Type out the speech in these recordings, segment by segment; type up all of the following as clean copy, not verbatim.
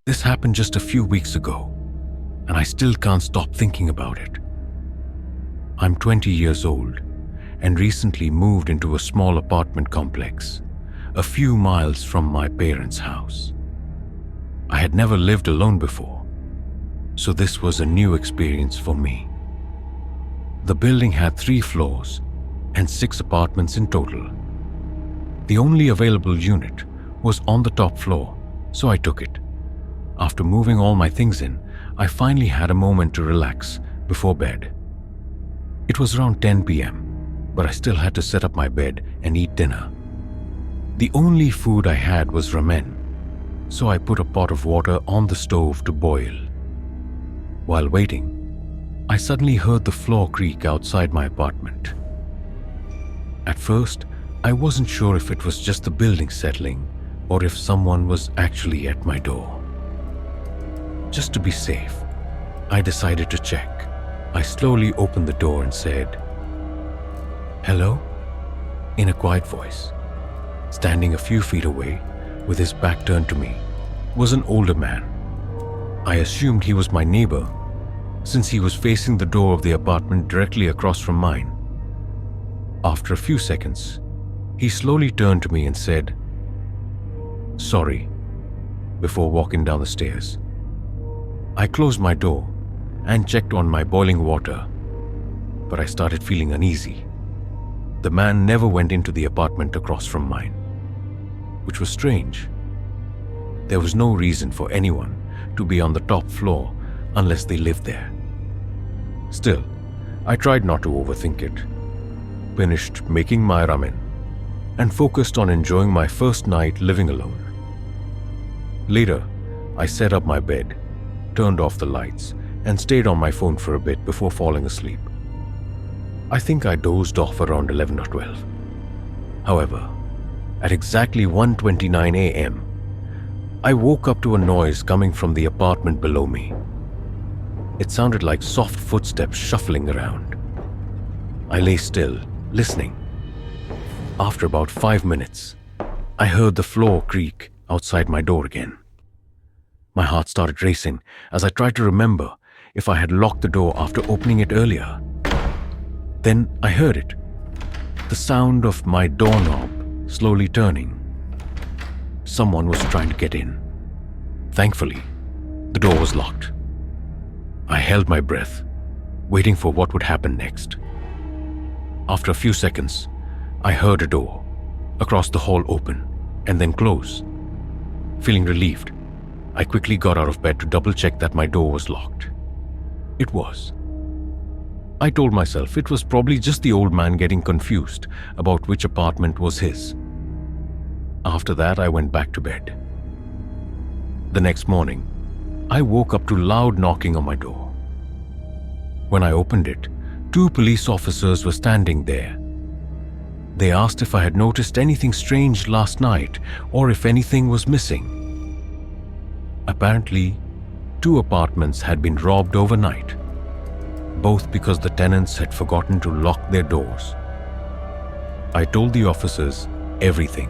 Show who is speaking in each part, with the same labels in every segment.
Speaker 1: This happened just a few weeks ago, and I still can't stop thinking about it. I'm 20 years old and recently moved into a small apartment complex, a few miles from my parents' house. I had never lived alone before, so this was a new experience for me. The building had 3 floors and 6 apartments in total. The only available unit was on the top floor, so I took it. After moving all my things in, I finally had a moment to relax before bed. It was around 10 p.m., but I still had to set up my bed and eat dinner. The only food I had was ramen, so I put a pot of water on the stove to boil. While waiting, I suddenly heard the floor creak outside my apartment. At first, I wasn't sure if it was just the building settling or if someone was actually at my door. Just to be safe, I decided to check. I slowly opened the door and said, "Hello?" in a quiet voice. Standing a few feet away, with his back turned to me, was an older man. I assumed he was my neighbor, since he was facing the door of the apartment directly across from mine. After a few seconds, he slowly turned to me and said, "Sorry," before walking down the stairs. I closed my door and checked on my boiling water, but I started feeling uneasy. The man never went into the apartment across from mine, which was strange. There was no reason for anyone to be on the top floor unless they lived there. Still, I tried not to overthink it, finished making my ramen, and focused on enjoying my first night living alone. Later, I set up my bed, turned off the lights, and stayed on my phone for a bit before falling asleep. I think I dozed off around 11 or 12. However, at exactly 1:29 a.m., I woke up to a noise coming from the apartment below me. It sounded like soft footsteps shuffling around. I lay still, listening. After about 5 minutes, I heard the floor creak outside my door again. My heart started racing as I tried to remember if I had locked the door after opening it earlier. Then I heard it, the sound of my doorknob slowly turning. Someone was trying to get in. Thankfully, the door was locked. I held my breath, waiting for what would happen next. After a few seconds, I heard a door across the hall open and then close. Feeling relieved, I quickly got out of bed to double-check that my door was locked. It was. I told myself it was probably just the old man getting confused about which apartment was his. After that, I went back to bed. The next morning, I woke up to loud knocking on my door. When I opened it, 2 police officers were standing there. They asked if I had noticed anything strange last night or if anything was missing. Apparently, 2 apartments had been robbed overnight, both because the tenants had forgotten to lock their doors. I told the officers everything,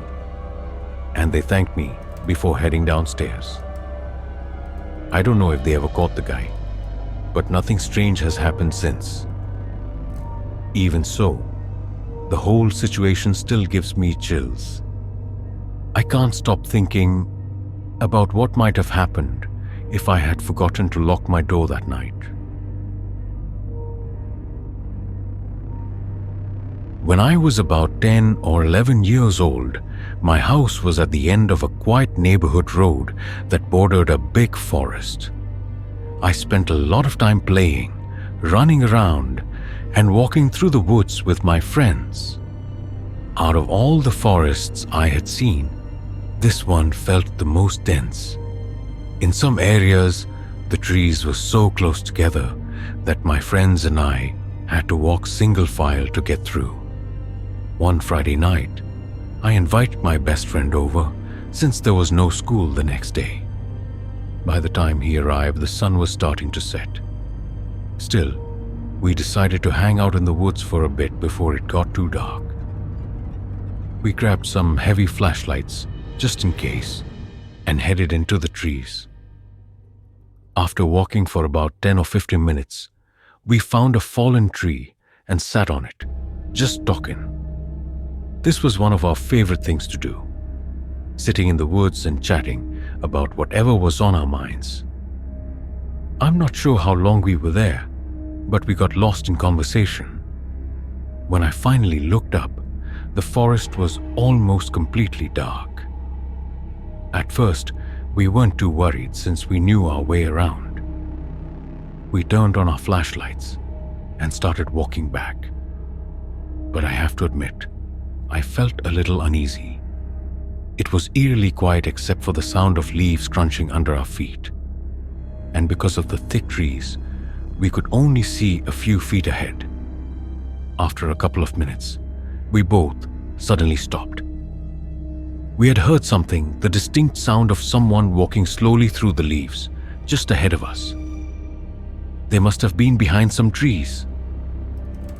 Speaker 1: and they thanked me before heading downstairs. I don't know if they ever caught the guy, but nothing strange has happened since. Even so, the whole situation still gives me chills. I can't stop thinking about what might have happened if I had forgotten to lock my door that night. When I was about 10 or 11 years old, my house was at the end of a quiet neighborhood road that bordered a big forest. I spent a lot of time playing, running around, and walking through the woods with my friends. Out of all the forests I had seen, this one felt the most dense. In some areas, the trees were so close together that my friends and I had to walk single file to get through. One Friday night, I invited my best friend over since there was no school the next day. By the time he arrived, the sun was starting to set. Still, we decided to hang out in the woods for a bit before it got too dark. We grabbed some heavy flashlights, just in case, and headed into the trees. After walking for about 10 or 15 minutes, we found a fallen tree and sat on it, just talking. This was one of our favorite things to do, sitting in the woods and chatting about whatever was on our minds. I'm not sure how long we were there, but we got lost in conversation. When I finally looked up, the forest was almost completely dark. At first, we weren't too worried since we knew our way around. We turned on our flashlights and started walking back. But I have to admit, I felt a little uneasy. It was eerily quiet except for the sound of leaves crunching under our feet. And because of the thick trees, we could only see a few feet ahead. After a couple of minutes, we both suddenly stopped. We had heard something, the distinct sound of someone walking slowly through the leaves, just ahead of us. They must have been behind some trees,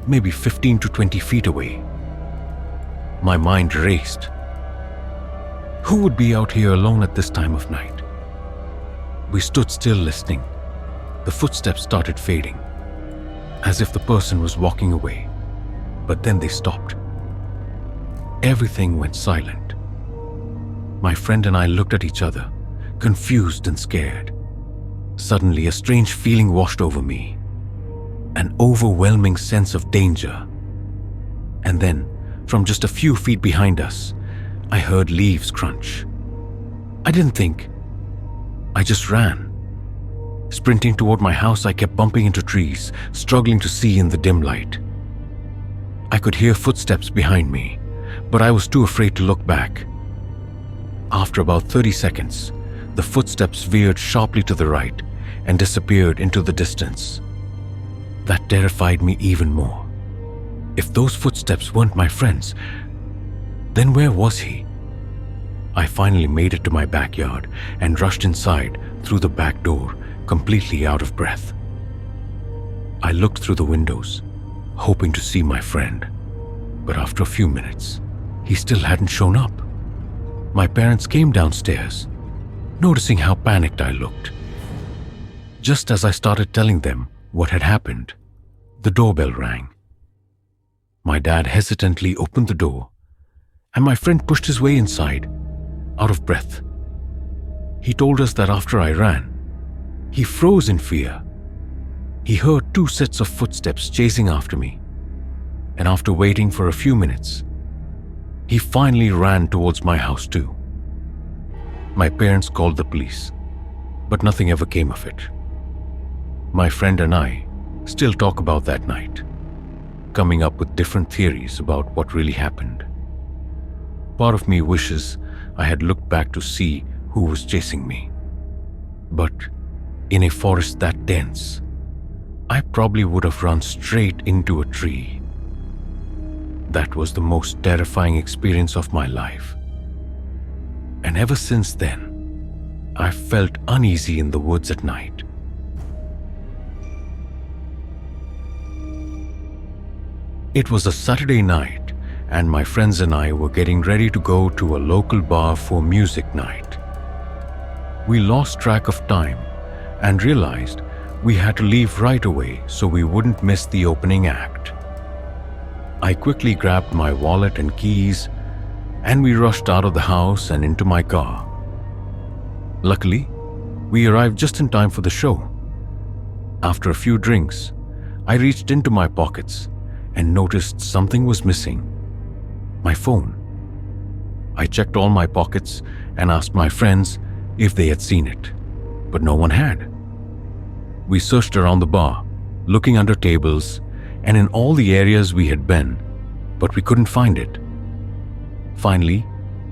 Speaker 1: maybe 15 to 20 feet away. My mind raced. Who would be out here alone at this time of night? We stood still listening. The footsteps started fading, as if the person was walking away, but then they stopped. Everything went silent. My friend and I looked at each other, confused and scared. Suddenly, a strange feeling washed over me, an overwhelming sense of danger. And then, from just a few feet behind us, I heard leaves crunch. I didn't think. I just ran. Sprinting toward my house, I kept bumping into trees, struggling to see in the dim light. I could hear footsteps behind me, but I was too afraid to look back. After about 30 seconds, the footsteps veered sharply to the right and disappeared into the distance. That terrified me even more. If those footsteps weren't my friend's, then where was he? I finally made it to my backyard and rushed inside through the back door, completely out of breath. I looked through the windows, hoping to see my friend, but after a few minutes, he still hadn't shown up. My parents came downstairs, noticing how panicked I looked. Just as I started telling them what had happened, the doorbell rang. My dad hesitantly opened the door, and my friend pushed his way inside, out of breath. He told us that after I ran, he froze in fear. He heard 2 sets of footsteps chasing after me, and after waiting for a few minutes, he finally ran towards my house too. My parents called the police, but nothing ever came of it. My friend and I still talk about that night, coming up with different theories about what really happened. Part of me wishes I had looked back to see who was chasing me. But in a forest that dense, I probably would have run straight into a tree. That was the most terrifying experience of my life. And ever since then, I felt uneasy in the woods at night. It was a Saturday night, and my friends and I were getting ready to go to a local bar for music night. We lost track of time and realized we had to leave right away so we wouldn't miss the opening act. I quickly grabbed my wallet and keys, and we rushed out of the house and into my car. Luckily, we arrived just in time for the show. After a few drinks, I reached into my pockets and noticed something was missing: my phone. I checked all my pockets and asked my friends if they had seen it, but no one had. We searched around the bar, looking under tables and in all the areas we had been, but we couldn't find it. Finally,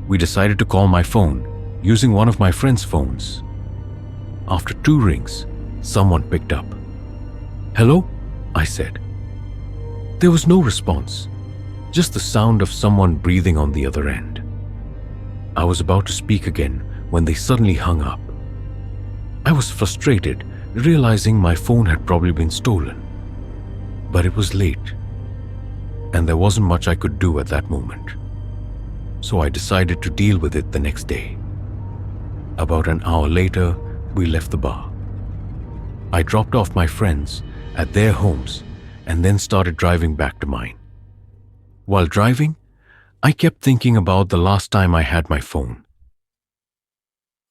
Speaker 1: we decided to call my phone using one of my friend's phones. After 2 rings, someone picked up. "Hello?" I said. There was no response, just the sound of someone breathing on the other end. I was about to speak again when they suddenly hung up. I was frustrated, realizing my phone had probably been stolen. But it was late, and there wasn't much I could do at that moment. So I decided to deal with it the next day. About an hour later, we left the bar. I dropped off my friends at their homes and then started driving back to mine. While driving, I kept thinking about the last time I had my phone.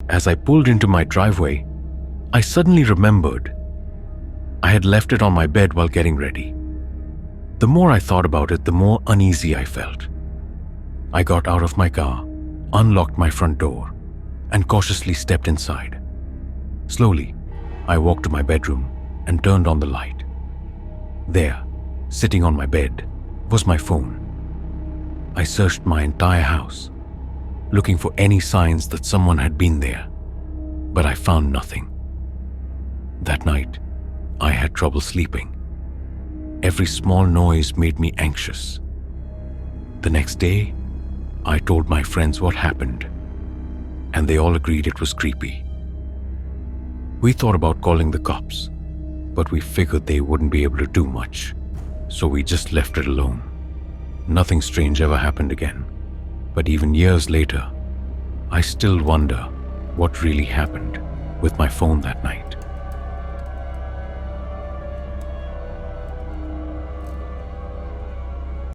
Speaker 1: As I pulled into my driveway, I suddenly remembered I had left it on my bed while getting ready. The more I thought about it, the more uneasy I felt. I got out of my car, unlocked my front door, and cautiously stepped inside. Slowly, I walked to my bedroom and turned on the light. There, sitting on my bed, was my phone. I searched my entire house, looking for any signs that someone had been there, but I found nothing. That night, I had trouble sleeping. Every small noise made me anxious. The next day, I told my friends what happened, and they all agreed it was creepy. We thought about calling the cops, but we figured they wouldn't be able to do much, so we just left it alone. Nothing strange ever happened again, but even years later, I still wonder what really happened with my phone that night.